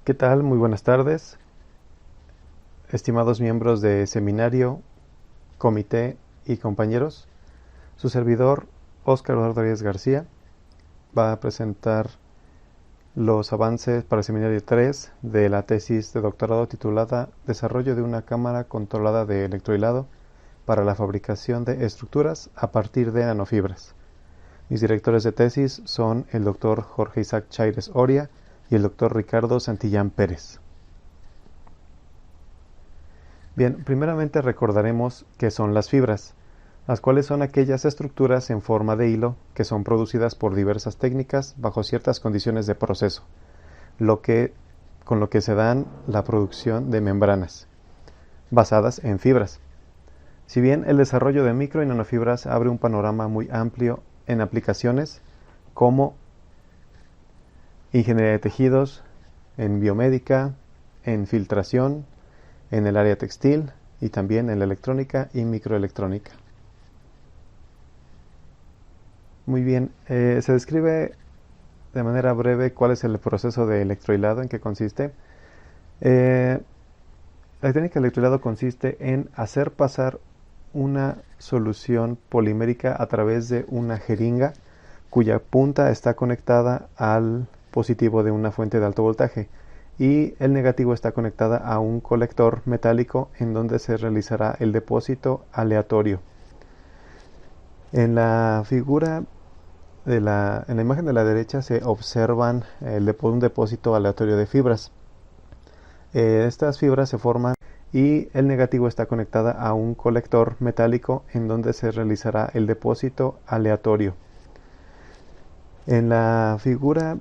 ¿Qué tal? Muy buenas tardes, estimados miembros de seminario, comité y compañeros. Su servidor, Óscar Rodríguez García, va a presentar los avances para el seminario 3 de la tesis de doctorado titulada Desarrollo de una cámara controlada de electrohilado para la fabricación de estructuras a partir de nanofibras. Mis directores de tesis son el doctor Jorge Isaac Chaires Oria y el doctor Ricardo Santillán Pérez. Bien, primeramente recordaremos qué son las fibras, las cuales son aquellas estructuras en forma de hilo que son producidas por diversas técnicas bajo ciertas condiciones de proceso, con lo que se dan la producción de membranas, basadas en fibras. Si bien el desarrollo de micro y nanofibras abre un panorama muy amplio en aplicaciones como ingeniería de tejidos, en biomédica, en filtración, en el área textil y también en la electrónica y microelectrónica. Muy bien, se describe de manera breve cuál es el proceso de electrohilado, en qué consiste. La técnica de electrohilado consiste en hacer pasar una solución polimérica a través de una jeringa cuya punta está conectada al positivo de una fuente de alto voltaje y el negativo está conectada a un colector metálico en donde se realizará el depósito aleatorio. En la figura en la imagen de la derecha se observan un depósito aleatorio de fibras. Estas fibras se forman y el negativo está conectada a un colector metálico en donde se realizará el depósito aleatorio. En la figura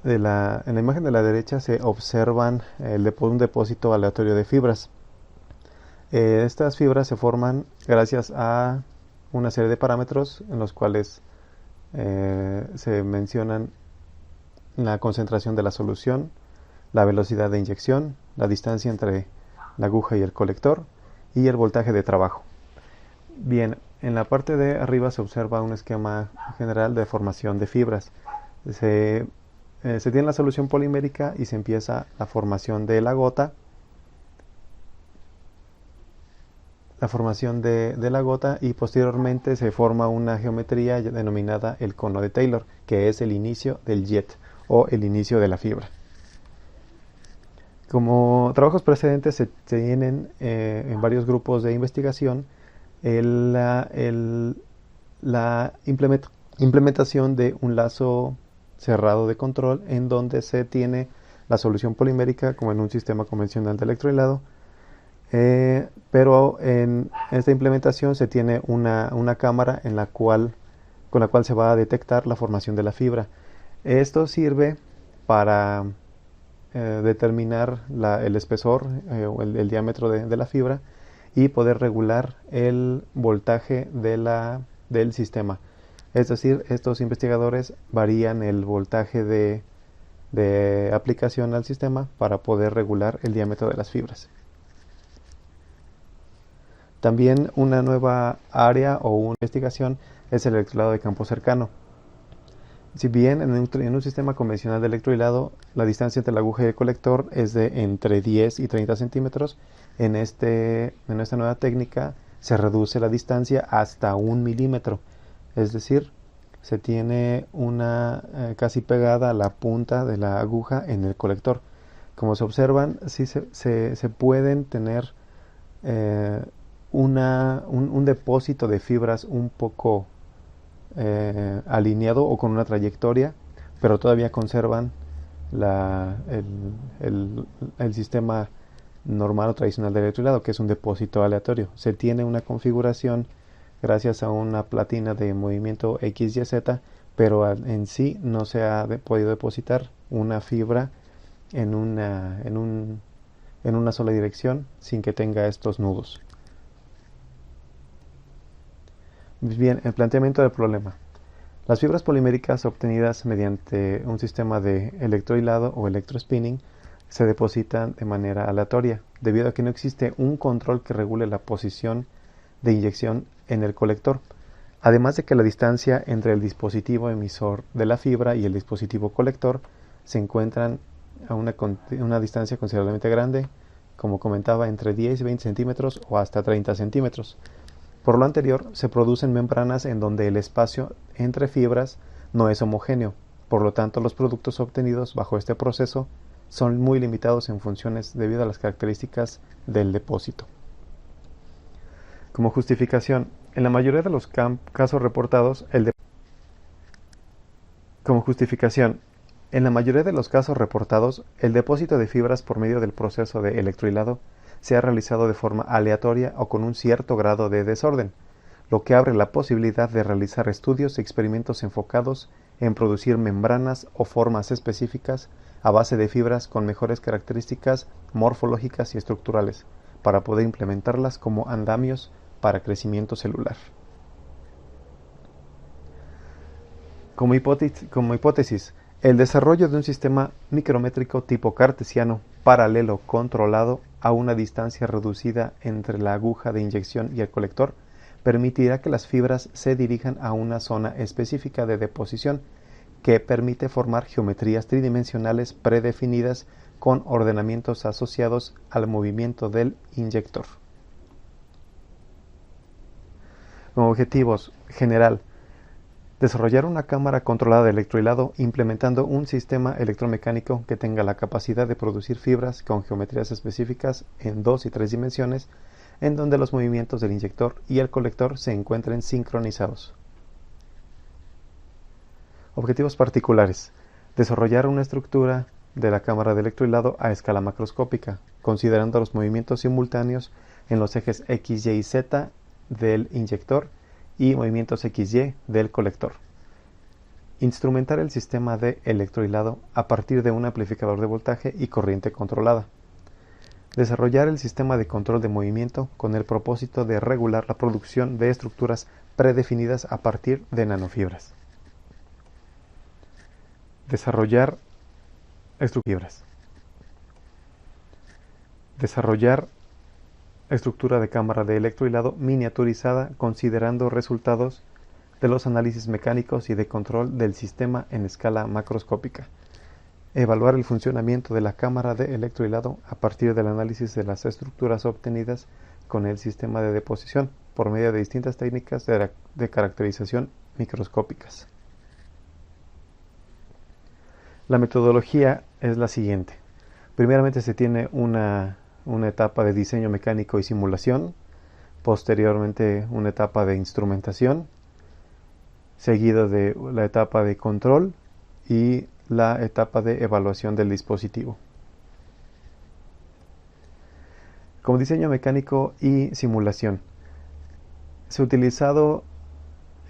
en la imagen de la derecha se observan un depósito aleatorio de fibras. Estas fibras se forman gracias a una serie de parámetros en los cuales se mencionan la concentración de la solución, la velocidad de inyección, la distancia entre la aguja y el colector y el voltaje de trabajo. Bien, en la parte de arriba se observa un esquema general de formación de fibras. Se tiene la solución polimérica y se empieza la formación de la gota. Y posteriormente se forma una geometría denominada el cono de Taylor, que es el inicio del jet o el inicio de la fibra. Como trabajos precedentes se tienen en varios grupos de investigación la implementación de un lazo cerrado de control en donde se tiene la solución polimérica como en un sistema convencional de electrohilado, pero en esta implementación se tiene una cámara con la cual se va a detectar la formación de la fibra. Esto sirve para determinar el espesor o el diámetro de la fibra y poder regular el voltaje del sistema. Es decir, estos investigadores varían el voltaje de aplicación al sistema para poder regular el diámetro de las fibras. También una nueva área o una investigación es el electrohilado de campo cercano. Si bien en un sistema convencional de electrohilado la distancia entre la aguja y el colector es de entre 10 y 30 centímetros, en esta nueva técnica se reduce la distancia hasta 1 milímetro. Es decir, se tiene una casi pegada a la punta de la aguja en el colector. Como se observan, sí se pueden tener un depósito de fibras un poco alineado o con una trayectoria, pero todavía conservan el sistema normal o tradicional de electrohilado, que es un depósito aleatorio. Se tiene una configuración gracias a una platina de movimiento XYZ, pero en sí no se ha podido depositar una fibra en una sola dirección sin que tenga estos nudos. Bien, el planteamiento del problema. Las fibras poliméricas obtenidas mediante un sistema de electrohilado o electrospinning se depositan de manera aleatoria, debido a que no existe un control que regule la posición de inyección en el colector, además de que la distancia entre el dispositivo emisor de la fibra y el dispositivo colector se encuentran a una distancia considerablemente grande, como comentaba, entre 10 y 20 centímetros o hasta 30 centímetros. Por lo anterior, se producen membranas en donde el espacio entre fibras no es homogéneo, por lo tanto los productos obtenidos bajo este proceso son muy limitados en funciones debido a las características del depósito. Como justificación, en la mayoría de los casos reportados, el depósito de fibras por medio del proceso de electrohilado se ha realizado de forma aleatoria o con un cierto grado de desorden, lo que abre la posibilidad de realizar estudios y experimentos enfocados en producir membranas o formas específicas a base de fibras con mejores características morfológicas y estructurales, para poder implementarlas como andamios para crecimiento celular. Como hipótesis, el desarrollo de un sistema micrométrico tipo cartesiano paralelo controlado a una distancia reducida entre la aguja de inyección y el colector permitirá que las fibras se dirijan a una zona específica de deposición que permite formar geometrías tridimensionales predefinidas con ordenamientos asociados al movimiento del inyector. Como objetivos general, desarrollar una cámara controlada de electrohilado implementando un sistema electromecánico que tenga la capacidad de producir fibras con geometrías específicas en 2 y 3 dimensiones, en donde los movimientos del inyector y el colector se encuentren sincronizados. Objetivos particulares. Desarrollar una estructura de la cámara de electrohilado a escala macroscópica, considerando los movimientos simultáneos en los ejes X, Y y Z del inyector y movimientos XY del colector. Instrumentar el sistema de electrohilado a partir de un amplificador de voltaje y corriente controlada. Desarrollar el sistema de control de movimiento con el propósito de regular la producción de estructuras predefinidas a partir de nanofibras. Desarrollar estructura de cámara de electrohilado miniaturizada considerando resultados de los análisis mecánicos y de control del sistema en escala macroscópica. Evaluar el funcionamiento de la cámara de electrohilado a partir del análisis de las estructuras obtenidas con el sistema de deposición por medio de distintas técnicas de caracterización microscópicas. La metodología es la siguiente. Primeramente se tiene una etapa de diseño mecánico y simulación, posteriormente una etapa de instrumentación, seguido de la etapa de control y la etapa de evaluación del dispositivo. Como diseño mecánico y simulación, se ha utilizado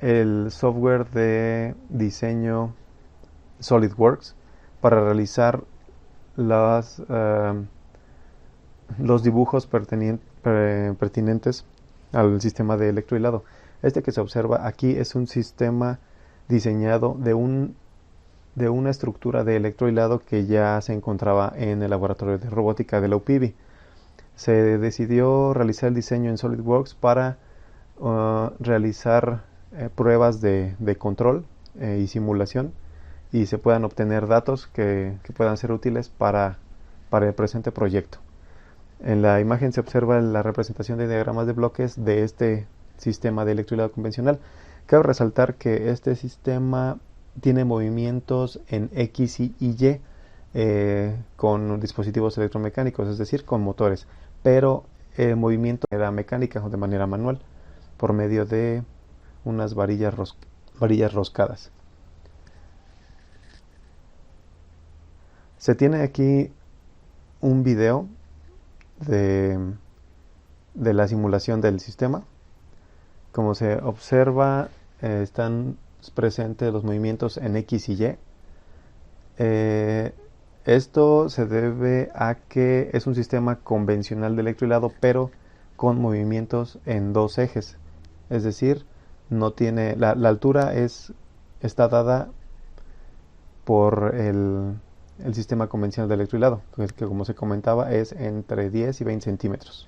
el software de diseño SolidWorks para realizar los dibujos pertinentes al sistema de electrohilado. Este que se observa aquí es un sistema diseñado de una estructura de electrohilado que ya se encontraba en el laboratorio de robótica de la UPIBI. Se decidió realizar el diseño en SolidWorks para realizar pruebas de control y simulación, y se puedan obtener datos que puedan ser útiles para el presente proyecto. En la imagen se observa la representación de diagramas de bloques de este sistema de electrohilado convencional. Cabe resaltar que este sistema tiene movimientos en X y Y con dispositivos electromecánicos, es decir, con motores, pero el movimiento era mecánica o de manera manual por medio de unas varillas roscadas. Se tiene aquí un video de la simulación del sistema. Como se observa, están presentes los movimientos en X y Y. Esto se debe a que es un sistema convencional de electrohilado, pero con movimientos en 2 ejes. Es decir, no tiene la altura está dada por el sistema convencional de electrohilado, que como se comentaba es entre 10 y 20 centímetros.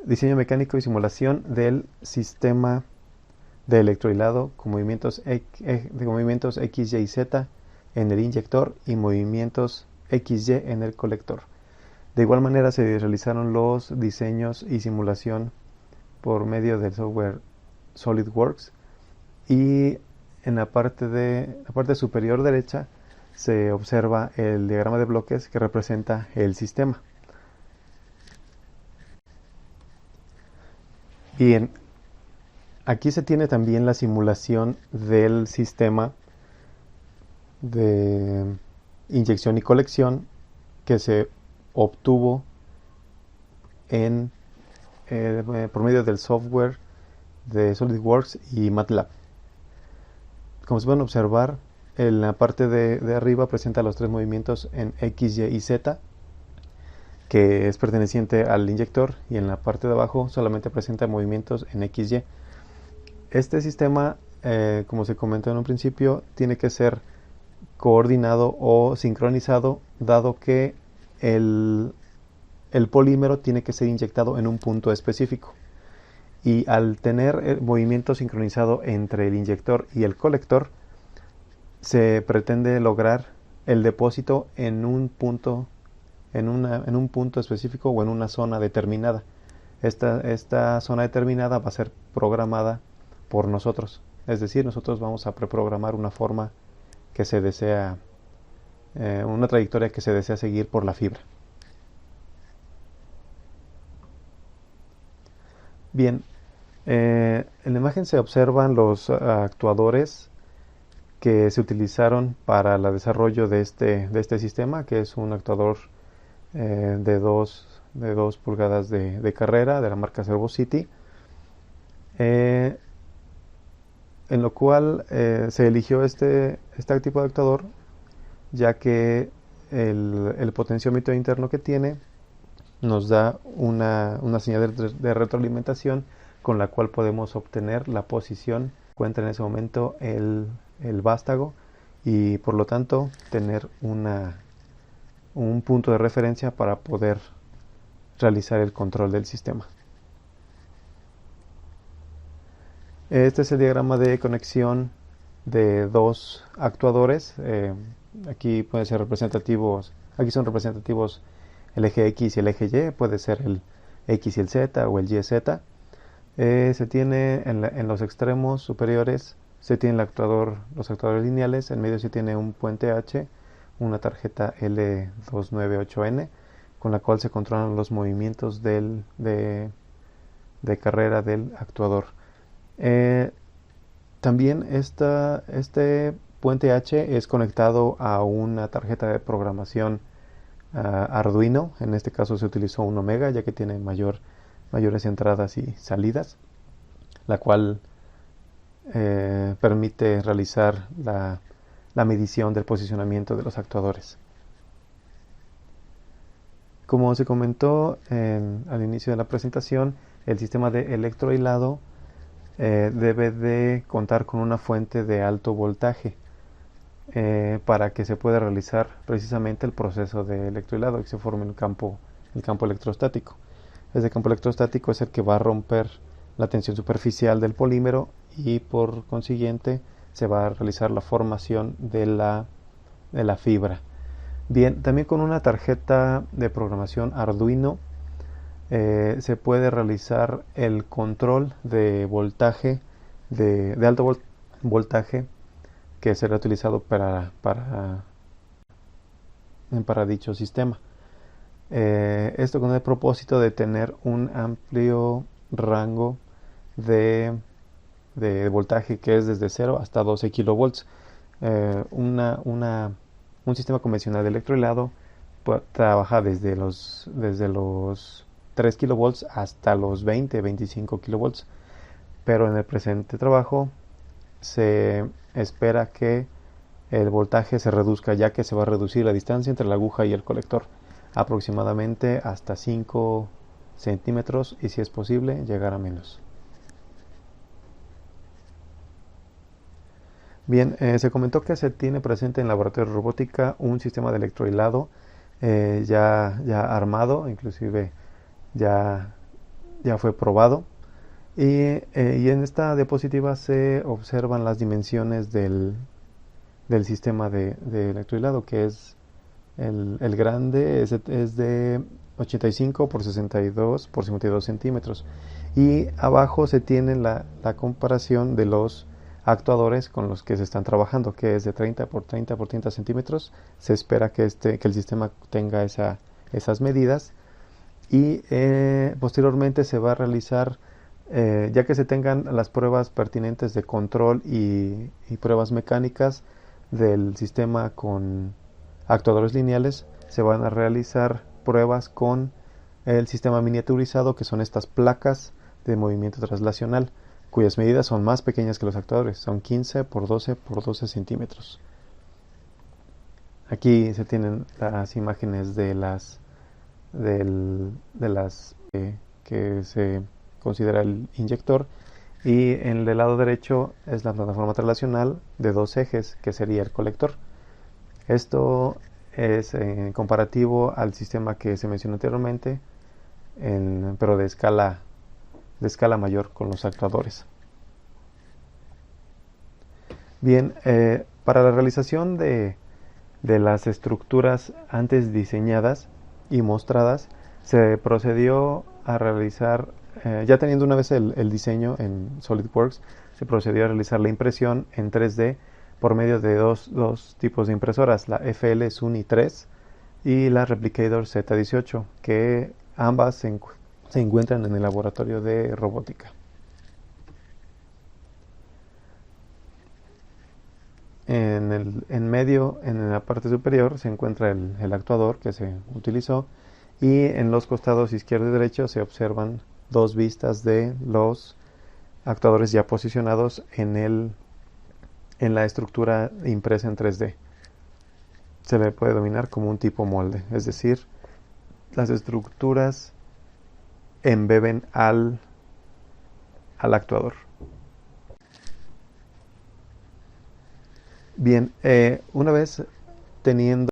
Diseño mecánico y simulación del sistema de electrohilado con movimientos X, Y y Z en el inyector y movimientos X, Y en el colector. De igual manera se realizaron los diseños y simulación por medio del software SolidWorks, y en la parte superior derecha se observa el diagrama de bloques que representa el sistema. Bien, aquí se tiene también la simulación del sistema de inyección y colección que se obtuvo por medio del software de SolidWorks y MATLAB. Como se pueden observar, en la parte de arriba presenta los tres movimientos en X, Y y Z, que es perteneciente al inyector, y en la parte de abajo solamente presenta movimientos en X, Y. Este sistema, como se comentó en un principio, tiene que ser coordinado o sincronizado, dado que el polímero tiene que ser inyectado en un punto específico. Y al tener el movimiento sincronizado entre el inyector y el colector, se pretende lograr el depósito en un punto específico o en una zona determinada. Esta zona determinada va a ser programada por nosotros. Es decir, nosotros vamos a preprogramar una forma que se desea, una trayectoria que se desea seguir por la fibra. Bien, en la imagen se observan los actuadores que se utilizaron para el desarrollo de este sistema, que es un actuador de 2 pulgadas de carrera de la marca Servo City, en lo cual se eligió este tipo de actuador, ya que el potenciómetro interno que tiene nos da una señal de retroalimentación con la cual podemos obtener la posición que encuentra en ese momento el vástago, y por lo tanto tener un punto de referencia para poder realizar el control del sistema. Este es el diagrama de conexión de dos actuadores. Aquí pueden ser representativos, aquí son representativos el eje X y el eje Y, puede ser el X y el Z o el Y Z. Se tiene en los extremos superiores, se tiene los actuadores lineales, en medio se tiene un puente H, una tarjeta L298N, con la cual se controlan los movimientos de carrera del actuador. También este puente H es conectado a una tarjeta de programación Arduino. En este caso se utilizó un Omega, ya que tiene mayores entradas y salidas, la cual permite realizar la medición del posicionamiento de los actuadores. Como se comentó al inicio de la presentación, el sistema de electrohilado debe de contar con una fuente de alto voltaje para que se pueda realizar precisamente el proceso de electrohilado y se forme el campo electrostático. Este campo electrostático es el que va a romper la tensión superficial del polímero y por consiguiente se va a realizar la formación de la fibra. Bien, también con una tarjeta de programación Arduino se puede realizar el control de voltaje, de alto voltaje, que será utilizado para dicho sistema. Esto con el propósito de tener un amplio rango de voltaje, que es desde 0 hasta 12 kilovolts. Un sistema convencional de electrohilado trabaja desde los 3 kilovolts hasta los 20-25 kilovolts, pero en el presente trabajo se espera que el voltaje se reduzca, ya que se va a reducir la distancia entre la aguja y el colector aproximadamente hasta 5 centímetros y, si es posible, llegar a menos. Bien, se comentó que se tiene presente en laboratorio de robótica un sistema de electrohilado ya armado, inclusive ya fue probado, Y en esta diapositiva se observan las dimensiones del sistema de electrohilado, que es el grande es de 85 por 62 por 52 centímetros. Y abajo se tiene la comparación de los actuadores con los que se están trabajando, que es de 30 por 30 por 30 centímetros. Se espera que el sistema tenga esas medidas. Y posteriormente se va a realizar, ya que se tengan las pruebas pertinentes de control y pruebas mecánicas del sistema con actuadores lineales, se van a realizar pruebas con el sistema miniaturizado, que son estas placas de movimiento traslacional, cuyas medidas son más pequeñas que los actuadores, son 15 por 12 por 12 centímetros. Aquí se tienen las imágenes de las que se considera el inyector, y en el lado derecho es la plataforma traslacional de 2 ejes, que sería el colector. Esto es comparativo al sistema que se mencionó anteriormente, pero de escala mayor con los actuadores. Bien, para la realización de las estructuras antes diseñadas y mostradas, se procedió a realizar, ya teniendo una vez el diseño en SolidWorks, se procedió a realizar la impresión en 3D por medio de dos tipos de impresoras, la FL Sunny 3 y la Replicator Z18, que ambas se encuentran en el laboratorio de robótica. En medio, en la parte superior, se encuentra el actuador que se utilizó, y en los costados izquierdo y derecho se observan 2 vistas de los actuadores ya posicionados en la estructura impresa en 3D. Se le puede denominar como un tipo molde, es decir, las estructuras embeben al actuador. Bien, una vez teniendo...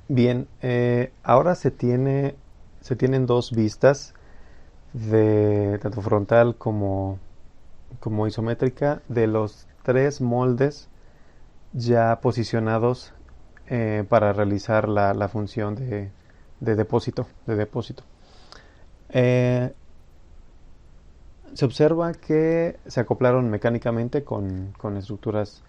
Bien, ahora se tienen 2 vistas, de tanto frontal como isométrica, de los 3 moldes ya posicionados para realizar la función de depósito. Se observa que se acoplaron mecánicamente con estructuras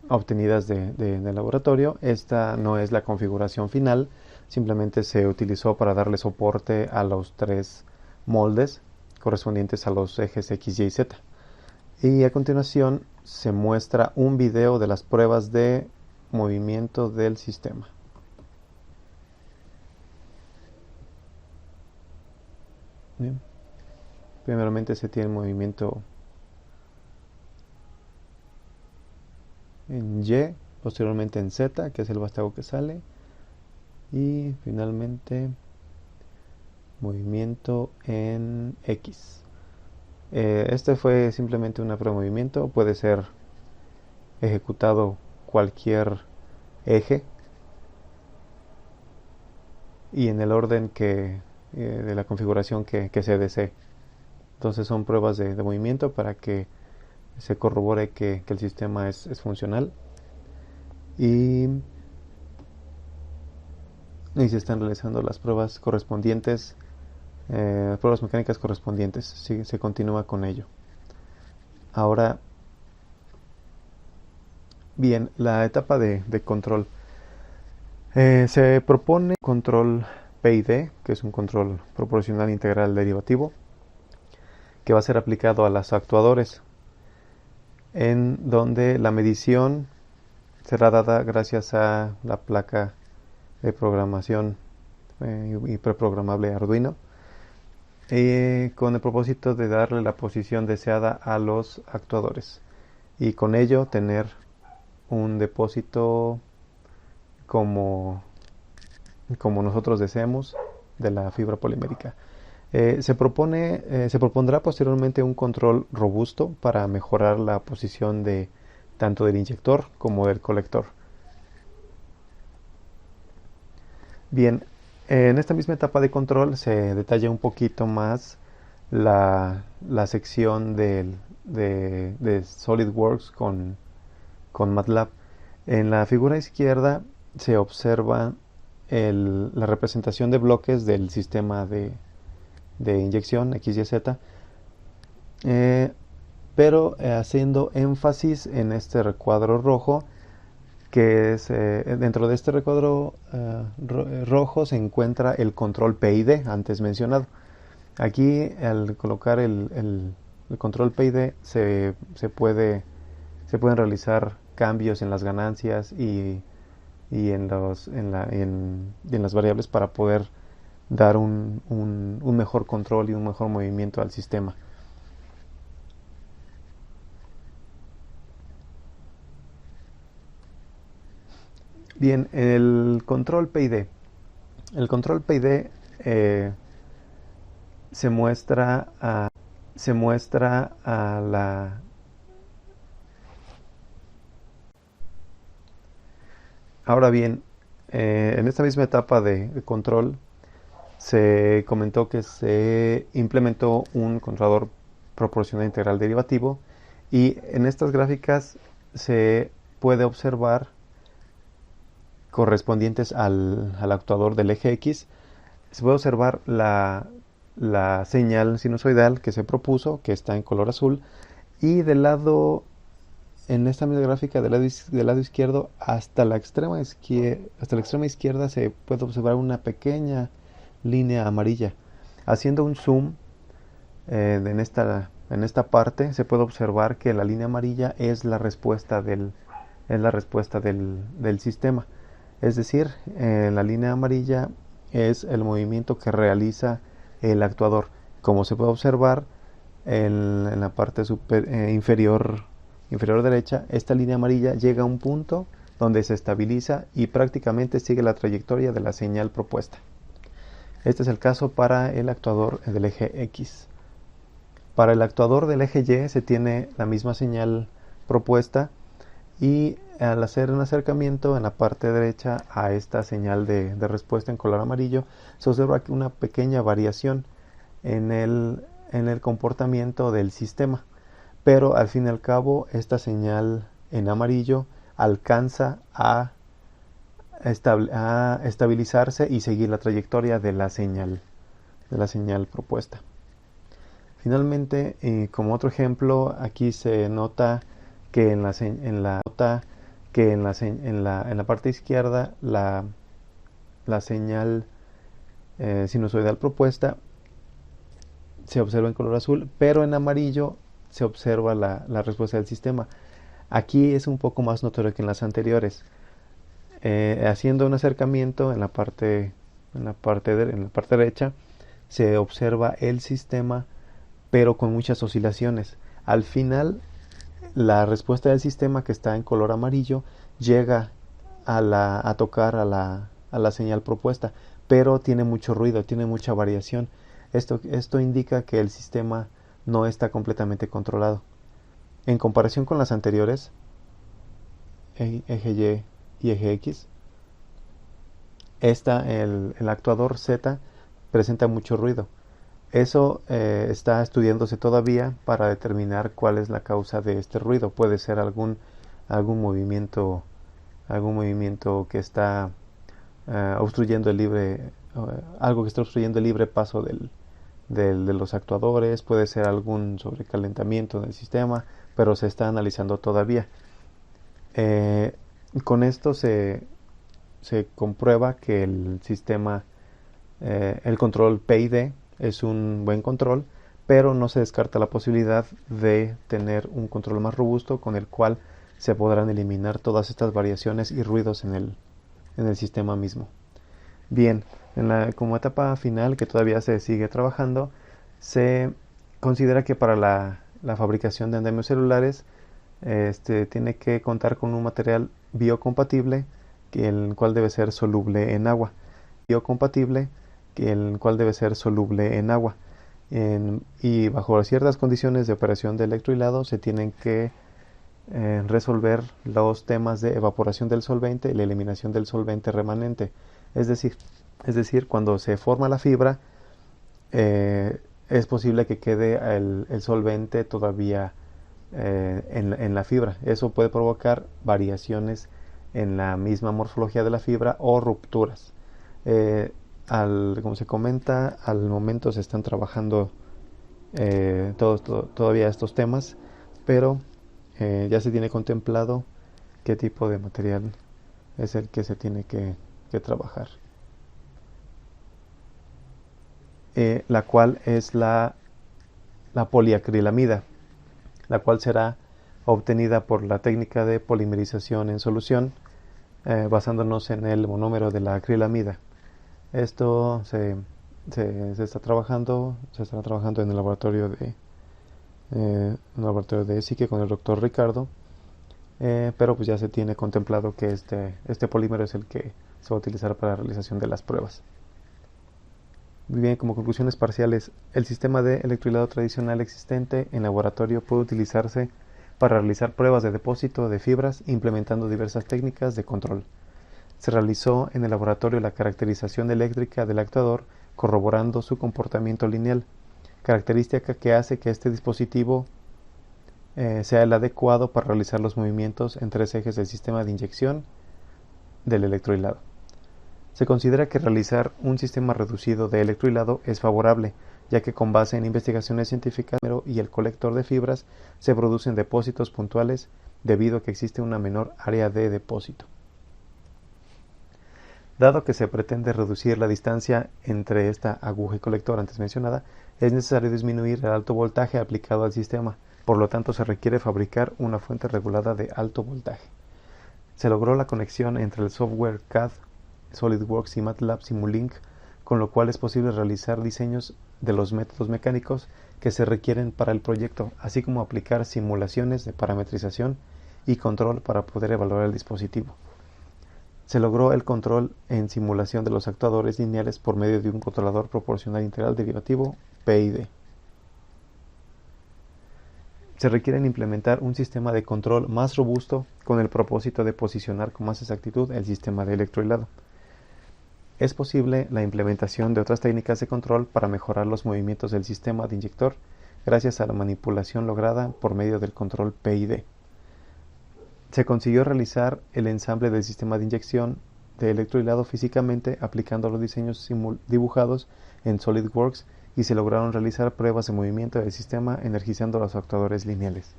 obtenidas de laboratorio. Esta no es la configuración final, simplemente se utilizó para darle soporte a los 3 moldes correspondientes a los ejes X, Y y Z. Y a continuación se muestra un video de las pruebas de movimiento del sistema. Bien. Primeramente se tiene movimiento en Y, posteriormente en Z, que es el vástago que sale, y finalmente movimiento en X. Este fue simplemente una prueba de movimiento, puede ser ejecutado cualquier eje y en el orden de la configuración que se desee. Entonces son pruebas de movimiento para que se corrobore que el sistema es funcional, y se están realizando las pruebas correspondientes, pruebas mecánicas correspondientes. Se continúa con ello. Ahora bien, la etapa de control. Se propone control PID, que es un control proporcional integral derivativo, que va a ser aplicado a los actuadores, en donde la medición será dada gracias a la placa de programación y preprogramable Arduino, con el propósito de darle la posición deseada a los actuadores y con ello tener un depósito como nosotros deseemos de la fibra polimérica. Se propondrá posteriormente un control robusto para mejorar la posición tanto del inyector como del colector. Bien, En esta misma etapa de control se detalla un poquito más la sección de SolidWorks con MATLAB. En la figura izquierda se observa la representación de bloques del sistema de inyección XYZ, pero haciendo énfasis en este recuadro rojo, que es dentro de este recuadro rojo se encuentra el control PID antes mencionado. Aquí al colocar el control PID se pueden realizar cambios en las ganancias y en las variables para poder dar un mejor control y un mejor movimiento al sistema. Bien, el control PID. El control PID se muestra a la... Ahora bien, en esta misma etapa de control se comentó que se implementó un controlador proporcional integral derivativo, y en estas gráficas se puede observar correspondientes al actuador del eje X, se puede observar la señal sinusoidal que se propuso, que está en color azul, y en esta misma gráfica del lado izquierdo hasta la extrema izquierda se puede observar una pequeña línea amarilla. Haciendo un zoom en esta parte se puede observar que la línea amarilla es la respuesta del sistema. Es decir, la línea amarilla es el movimiento que realiza el actuador. Como se puede observar en la parte inferior derecha, esta línea amarilla llega a un punto donde se estabiliza y prácticamente sigue la trayectoria de la señal propuesta. Este es el caso para el actuador del eje X. Para el actuador del eje Y se tiene la misma señal propuesta, y al hacer un acercamiento en la parte derecha a esta señal de respuesta en color amarillo, se observa una pequeña variación en el comportamiento del sistema, pero al fin y al cabo esta señal en amarillo alcanza a estabilizarse y seguir la trayectoria de la señal propuesta. Finalmente, como otro ejemplo, aquí se nota que en la parte izquierda la señal sinusoidal propuesta se observa en color azul, pero en amarillo se observa la respuesta del sistema. Aquí es un poco más notorio que en las anteriores. Haciendo un acercamiento en la parte derecha se observa el sistema, pero con muchas oscilaciones. Al final, la respuesta del sistema, que está en color amarillo, llega a tocar a la señal propuesta, pero tiene mucho ruido, tiene mucha variación. Esto indica que el sistema no está completamente controlado. En comparación con las anteriores, eje Y y eje X, el actuador Z presenta mucho ruido. Eso está estudiándose todavía para determinar cuál es la causa de este ruido. Puede ser algún movimiento que está obstruyendo algo que está obstruyendo el libre paso de los actuadores. Puede ser algún sobrecalentamiento del sistema, pero se está analizando todavía. Con esto se comprueba que el sistema, el control PID es un buen control, pero no se descarta la posibilidad de tener un control más robusto con el cual se podrán eliminar todas estas variaciones y ruidos en el sistema mismo. Bien, como etapa final, que todavía se sigue trabajando, se considera que para la fabricación de andamios celulares tiene que contar con un material biocompatible, el cual debe ser soluble en agua. El cual debe ser soluble en agua. Y bajo ciertas condiciones de operación de electrohilado se tienen que resolver los temas de evaporación del solvente y la eliminación del solvente remanente. Es decir, Es decir, cuando se forma la fibra, es posible que quede el solvente todavía en la fibra. Eso puede provocar variaciones en la misma morfología de la fibra o rupturas. Como se comenta, al momento se están trabajando todavía estos temas, pero ya se tiene contemplado qué tipo de material es el que se tiene que trabajar. La cual es la poliacrilamida, la cual será obtenida por la técnica de polimerización en solución, basándonos en el monómero de la acrilamida. Esto se estará trabajando en el laboratorio de Sique con el doctor Ricardo, pero pues ya se tiene contemplado que este polímero es el que se va a utilizar para la realización de las pruebas. Muy bien, como conclusiones parciales, el sistema de electrohilado tradicional existente en laboratorio puede utilizarse para realizar pruebas de depósito de fibras implementando diversas técnicas de control. Se realizó en el laboratorio la caracterización eléctrica del actuador corroborando su comportamiento lineal, característica que hace que este dispositivo sea el adecuado para realizar los movimientos en tres ejes del sistema de inyección del electrohilado. Se considera que realizar un sistema reducido de electrohilado es favorable, ya que con base en investigaciones científicas y el colector de fibras se producen depósitos puntuales debido a que existe una menor área de depósito. Dado que se pretende reducir la distancia entre esta aguja y colector antes mencionada, es necesario disminuir el alto voltaje aplicado al sistema, por lo tanto se requiere fabricar una fuente regulada de alto voltaje. Se logró la conexión entre el software CAD, SolidWorks y MATLAB Simulink, con lo cual es posible realizar diseños de los métodos mecánicos que se requieren para el proyecto, así como aplicar simulaciones de parametrización y control para poder evaluar el dispositivo. Se logró el control en simulación de los actuadores lineales por medio de un controlador proporcional integral derivativo PID. Se requiere implementar un sistema de control más robusto con el propósito de posicionar con más exactitud el sistema de electrohilado. Es posible la implementación de otras técnicas de control para mejorar los movimientos del sistema de inyector gracias a la manipulación lograda por medio del control PID. Se consiguió realizar el ensamble del sistema de inyección de electrohilado físicamente aplicando los diseños dibujados en SolidWorks y se lograron realizar pruebas de movimiento del sistema energizando los actuadores lineales.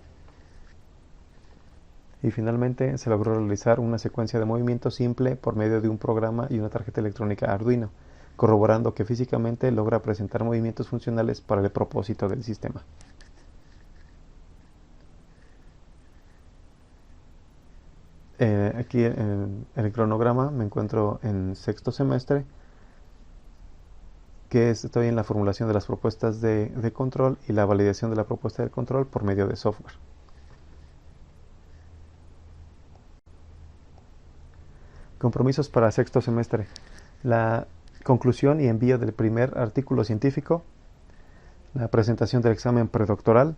Y finalmente se logró realizar una secuencia de movimiento simple por medio de un programa y una tarjeta electrónica Arduino, corroborando que físicamente logra presentar movimientos funcionales para el propósito del sistema. Aquí en el cronograma me encuentro en sexto semestre, que estoy en la formulación de las propuestas de control y la validación de la propuesta de control por medio de software. Compromisos para sexto semestre. La conclusión y envío del primer artículo científico, la presentación del examen predoctoral,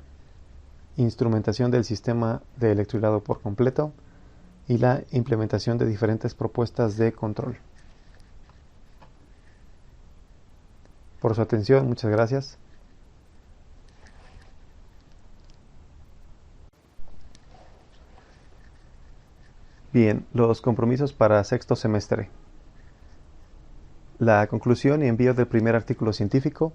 instrumentación del sistema de electrohilado por completo y la implementación de diferentes propuestas de control. Por su atención, muchas gracias. Bien, los compromisos para sexto semestre. La conclusión y envío del primer artículo científico,